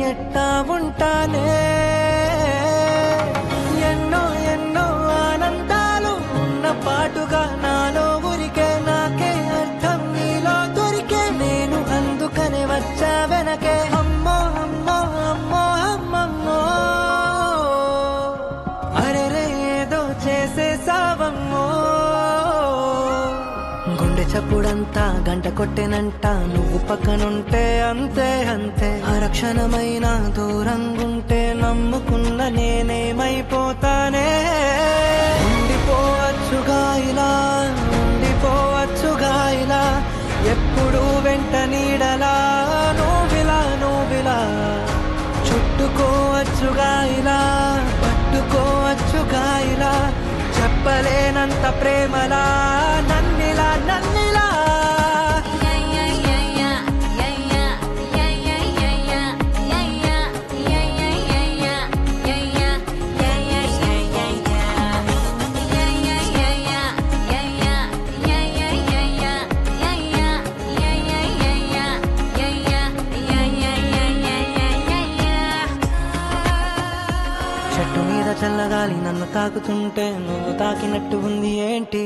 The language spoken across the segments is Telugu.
ఎట్టా ఉంటానే ఎన్నో ఎన్నో ఆనందాలు ఉన్న పాటుగా నాలో ఊరికే నాకే అర్థం నీలో దొరికే నేను అందుకనే వచ్చా వెనకే అమ్మో అమ్మో అమ్మో అమ్మమ్మో అరెరే ఏదో చేసేసావమ్మో గుండె చప్పుడంతా గంట కొట్టెనంట నువ్వు పక్కనుంటే అంతే అంతే అరక్షణమైన దూరంగుంటే నమ్ముకున్న నేనేమైపోతానే ఉండిపోవచ్చుగా ఇలా ఎప్పుడు వెంట నీడలా నువ్విలా చుట్టుకోవచ్చుగా ఇలా పట్టుకోవచ్చుగా ఇలా చెప్పలేనంత ప్రేమలా నన్నిలా చెట్టు మీద చల్లగాలి నన్ను తాకుతుంటే నువ్వు తాకినట్టు ఉంది ఏంటి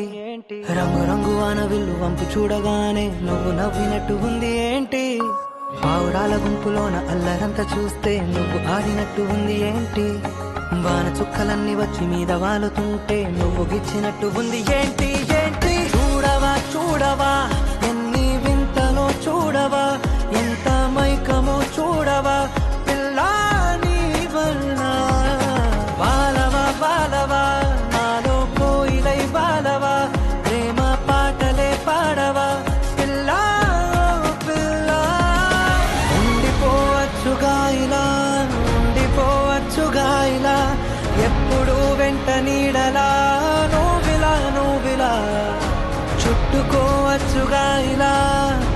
రంగు రంగు వానవిల్లు వంపు చూడగానే నువ్వు నవ్వినట్టు ఉంది ఏంటి పావురాల గుంపులోన అల్లరంతా చూస్తే నువ్వు ఆడినట్టు ఉంది ఏంటి వాన చుక్కలన్నీ వచ్చి మీద వాలుతుంటే నువ్వు గిచ్చినట్టు ఉంది ఏంటి చూడవా ఎన్ని వింతలో చూడవా ఎంత మైకమో చూడవా పిల్లా నీ వల్ల బాలవా నాలో కోయిలై బాలవా ప్రేమ పాటలే పాడవా పిల్లా ఉండిపోవచ్చుగా ఇలా ఎప్పుడు వెంట నీడలా నువ్విలా చుట్టుకోవచ్చుగా ఇలా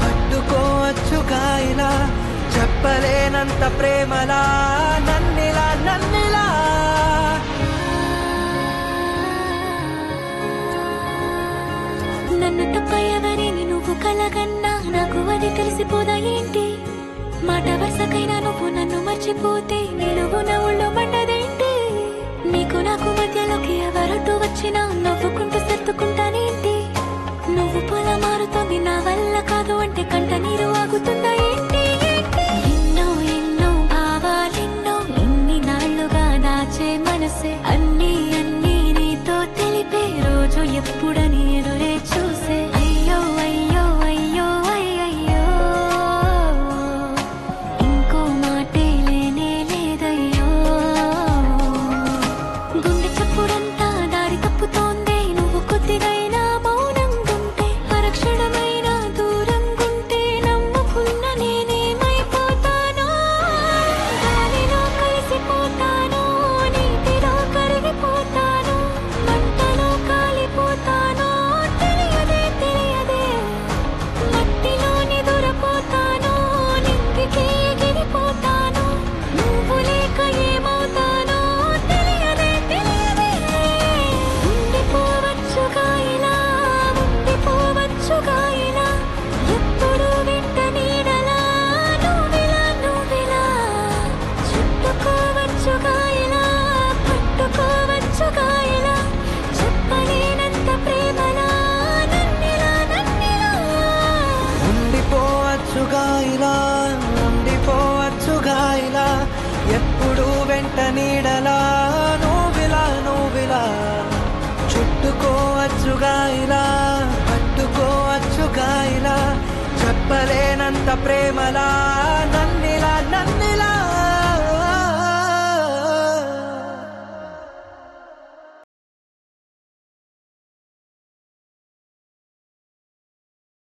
పట్టుకోవచ్చుగా ఇలా చెప్పలేనంత ప్రేమలా నన్నిలా నన్ను తప్ప ఎవరిని నువ్వు కలగన్నా నాకు అది తెలిసిపోదా ఏంటి మాట వరుసకైనా నువ్వు నన్ను మర్చిపోతే నిలువు నవ్వుల్లో మండదేంటి నీకు నాకు మధ్యలోకి ఎవరట్టు వచ్చినా నవ్వుకుంటూ సర్దుకుంటానేంటి నువ్వు పొల మారుతోంది నా వల్ల కాదు అంటే కంట నీరు ఆగుతుందా ఏంటి ఎన్నో ఎన్నో భావాలెన్నో ఇన్ని నాళ్లుగా దాచే మనసే అన్నీ నీతో తెలిపే రోజు ఎప్పుడని ఎదురే చూసే అయ్యో ఇంకో మాటే లేనే లేదయ్యో గుండె చప్పుడంతా దారి తప్పుతోందే నువ్వు కొద్దిగైనా మౌనంగుంటే అరక్షణమైన దూరంగుంటే నమ్ముకున్న నేనేమైపోతానో గాలిలో కలిసిపోతానో నీటిలో కరిగిపోతానో మంటలో కాలిపోతానో తెలియదే మట్టిలో నిదురపోతానో నింగికి ఎగిరిపోతానో నువ్వు లేక ఏమవుతానో తెలియదే ఉండిపోవచ్చుగా ఇలా ఎప్పుడు వెంట నీడలా నువ్విలా చుట్టుకోవచ్చుగా ఇలా పట్టుకోవచ్చుగా ఇలా చెప్పలేనంత ప్రేమలా నన్నిలా ఉండిపోవచ్చుగా ఇలా ఎప్పుడు వెంట నీడలా నువ్విలా చుట్టుకోవచ్చుగా ఇలా పట్టుకోవచ్చుగా ఇలా చెప్పలేనంత ప్రేమలా